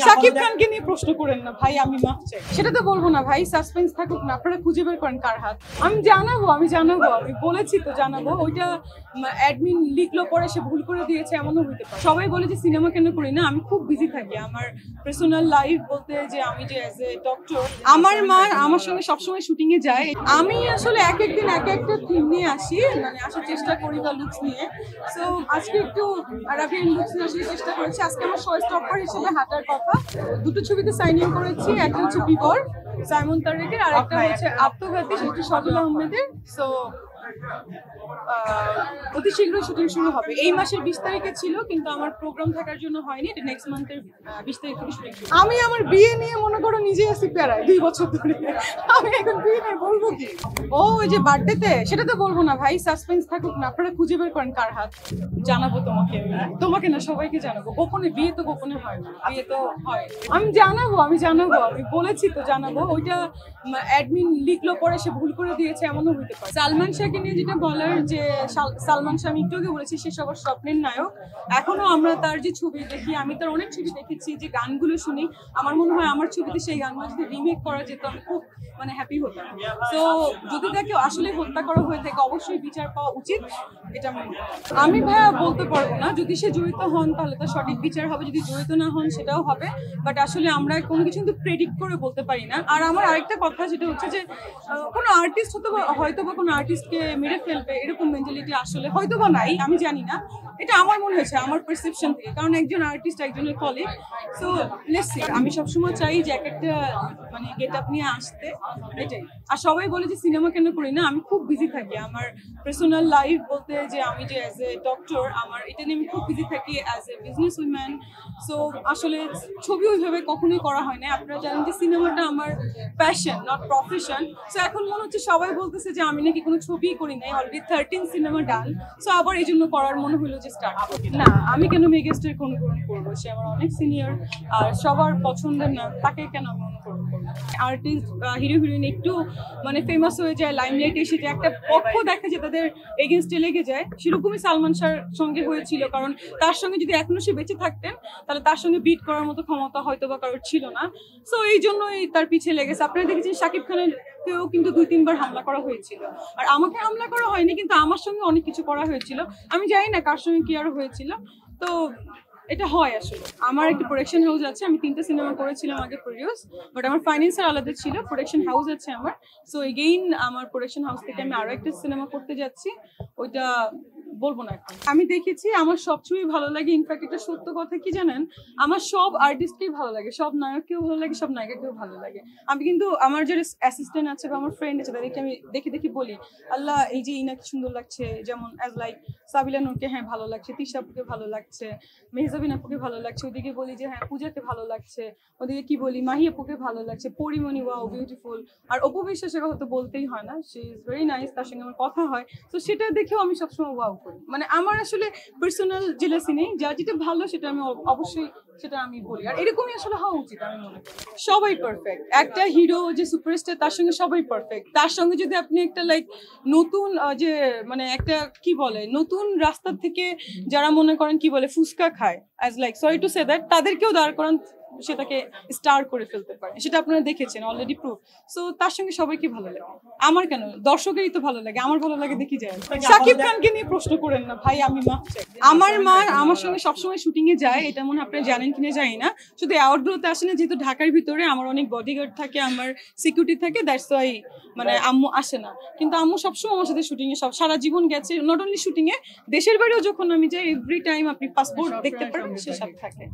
শাকিব খানকে নিয়ে প্রশ্ন করেন না ভাই, আমি মাফ চাই। সেটা তো বলবো না ভাই, সাসপেন্স থাকুক না, আপনারা খুঁজে বের করেন কার হাত। আমি জানাবো আমি বলেছি তো জানাবো। ওইটা অ্যাডমিন লিখলো পরে সে ভুল করে দিয়েছে, এমনও হতে পারে। সবাই বলে যে সিনেমা কেন করি না, আমি খুব বিজি থাকি। আমার পার্সোনাল লাইফ বলতে যে আমি যে অ্যাজ এ ডক্টর, আমার মা আমার সঙ্গে সবসময় শুটিং এ যায়। আমি আসলে এক একদিন এক একটা থিম নিয়ে আসি, মানে আসার চেষ্টা করি বা লুকস নিয়ে। সো আজকে একটু আরাবিয়ান লুকস নিয়ে আসার চেষ্টা করেছি। আজকে আমার শো স্টপার হিসেবে হাঁটার কথা। দুটো ছবিতে সাইন ইন করেছি, একটা হচ্ছে বিবর সাইমন তারেকের, আর একটা হচ্ছে আত্মঘাতী, সেটা সজল আহমেদের। সো অতি শীঘ্রই শুটিং শুরু হবে। এই মাসের 20 তারিখে ছিল, কিন্তু আমার প্রোগ্রাম থাকার জন্য হয়নি। এটা নেক্সট মান্থের 20 তারিখ থেকে শুটিং শুরু। আমি আমার বিয়ে নিয়ে মনে করো নিজে আছি প্যারায় 2 বছর ধরে। আমি এখন বিয়ে নিয়ে বলবো কি? ও ওই যে বার্থডেতে, সেটা তো বলবো না ভাই, সাসপেন্স থাকুক না, আপনারা খুঁজে বের করেন কার হাত। জানাবো তোমাকে না, সবাইকে জানাবো। গোপনে বিয়ে তো গোপনে হয় না, বিয়ে তো হয়। আমি জানাবো আমি বলেছি তো জানাবো। ওইটা অ্যাডমিন লিখলো পরে সে ভুল করে দিয়েছে, এমনও হতে পারে। সালমান শাহকে নিয়ে যেটা বলার, যে সালমান শাহ, আমি একটু আগে বলেছি সে সবার স্বপ্নের নায়ক। এখনো আমরা তার যে ছবি দেখি, আমি তার অনেক ছবি দেখেছি, যে গানগুলো শুনি, আমার মনে হয় আমার ছবিতে সেই গানগুলো যদি রিমেক করা যেত, আমি খুব হ্যাপি হতাম। তো যদি তাকে আসলে হত্যা করা হয়ে থাকে, অবশ্যই বিচার পাওয়া উচিত, এটা আমি ভাইয়া বলতে পারবো না। যদি সে জড়িত হন তাহলে তার সঠিক বিচার হবে, যদি জড়িত না হন সেটাও হবে। বাট আসলে আমরা কোনো কিছু কিন্তু প্রেডিক্ট করে বলতে পারি না। আর আমার আরেকটা কথা যেটা হচ্ছে যে কোনো আর্টিস্ট হয়তো বা কোনো আর্টিস্টকে মেরে ফেলবে এরকম মেন্টালিটি আসলে হয়তো বা নাই, আমি জানি না। এটা আমার মনে হয়েছে, আমার পারসেপশন থেকে, কারণ একজন আর্টিস্ট একজনের কলিগ। So let's see. আমি সবসময় চাই যে এক একটা গেট আপ নিয়ে আসতে, এটাই। আর সবাই বলে যে সিনেমা কেন করি না, আমি খুব বিজি থাকি। আমার পার্সোনাল লাইফ বলতে যে আমি যে অ্যাজ এ ডক্টর, আমার এটা নিয়ে আমি খুব বিজি থাকি as a business woman. So আসলে ছবি ওইভাবে কখনোই করা হয় না। আপনারা জানেন যে সিনেমাটা আমার প্যাশন, নট প্রফেশন। সো এখন মনে হচ্ছে সবাই বলতেছে যে আমি নাকি কোনো ছবিই করি নাই, অলরেডি 13 সিনেমা ডান। সো আবার এই জন্য করার মনে হলো যে স্টার্ট। না, আমি কেন মেগাস্টার অনুকরণ করবো? সে আমার অনেক সিনিয়র আর সবার পছন্দের না, তাকে কেন আমি অনুকরণ করবো? আর্টিস্ট, হিরো হিরোইন একটু ফেমাস হয়ে যায়, লাইমলাইট এসে যে একটা পক্ষ দেখা যায় তাদের এগেনস্টে লেগে যায়, সেরকমই সালমান শাহর সঙ্গে হয়েছিল। কারণ তার সঙ্গে যদি এখনো সে বেঁচে থাকতেন, তাহলে তার সঙ্গে বিট করার মতো ক্ষমতা হয়তো বা কারোর ছিল না। সো এই জন্যই তার পিছিয়ে লেগেছে। আপনারা দেখেছেন শাকিব খানের কেউ কিন্তু 2-3 বার হামলা করা হয়েছিল, আর আমাকে হামলা করা হয়নি, কিন্তু আমার সঙ্গে অনেক কিছু করা হয়েছিল। আমি জানি না কার সঙ্গে কি আরো হয়েছিল। তো এটা হয় আসলে। আমার একটা প্রোডাকশন হাউস আছে, আমি 3টা সিনেমা করেছিলাম আগে প্রডিউস, বাট আমার ফাইন্যান্সার আলাদা ছিল। প্রোডাকশন হাউস আছে আমার। সো এগেইন আমার প্রোডাকশন হাউস থেকে আমি আরো একটা সিনেমা করতে যাচ্ছি, ওইটা বলবো না এখন। আমি দেখেছি আমার সব ছবি ভালো লাগে। ইনফ্যাক্ট এটা সত্য কথা কি জানেন, আমার সব আর্টিস্টকেই ভালো লাগে, সব নায়ককেও ভালো লাগে, সব নায়িকাকেও ভালো লাগে। আমি কিন্তু আমার যে অ্যাসিস্ট্যান্ট আছে বা আমার ফ্রেন্ড আছে, তাদেরকে আমি দেখে বলি, আল্লাহ এই যে ইনাকে সুন্দর লাগছে, যেমন অ্যাজ লাইক সাবিলা নূরকে হ্যাঁ ভালো লাগছে, তিশা আপুকে ভালো লাগছে, মেহজাবিন আপুকে ভালো লাগছে। ওদিকে বলি যে হ্যাঁ পূজাকে ভালো লাগছে, ওদিকে কি বলি মাহি আপুকে ভালো লাগছে, পরিমণি ওয়াও বিউটিফুল। আর অপু বিশ্বাসের কথা তো বলতেই হয় না, শি ইজ ভেরি নাইস, তার সঙ্গে আমার কথা হয়। তো সেটা দেখেও আমি সবসময় ওয়াও করি। আমার আসলে পার্সোনাল জেলাসি নেই, যা যেটা ভালো সেটা আমি অবশ্যই সেটা আমি বলি। আর এরকমই আসলে হওয়া উচিত আমি মনে করি। সবাই পারফেক্ট। একটা হিরো যে সুপারস্টার, তার সঙ্গে সবাই পারফেক্ট। তার সঙ্গে যদি আপনি একটা নতুন যে একটা কি বলে, নতুন রাস্তা থেকে যারা মনে করেন কি বলে ফুচকা খায়, as like sorry to say that, তাদেরকেও দাঁড় করান, সেটাকে স্টার করে ফেলতে পারে। সেটা আপনারা দেখেছেন অলরেডি প্রুফ। সো তার সঙ্গে সবাইকে ভালো লাগে। আমার কেন, দর্শকেরই তো ভালো লাগে, আমার ভালো লাগে দেখি যায়। শাকিব খানকে নিয়ে প্রশ্ন করেন না ভাই, আমি মাফ চাই। আমার মা আমার সঙ্গে সবসময় শুটিং এ যায়, এটা মনে আপনারা জানেন কিনা জানি না। শুধু অ্যাওয়ার্ডগুলোতে আসে না, যেহেতু ঢাকার ভিতরে আমার অনেক বডিগার্ড থাকে, আমার সিকিউরিটি থাকে, দ্যাটস ওয়াই আম্মু আসে না। কিন্তু আম্মু সবসময় আমার সাথে শুটিং এ, সারা জীবন গেছে, নট অনলি শুটিং এ, দেশের বাড়িও যখন আমি যাই, এভরি টাইম আপনি পাসপোর্ট দেখতে পারেন, সে সাথে থাকে।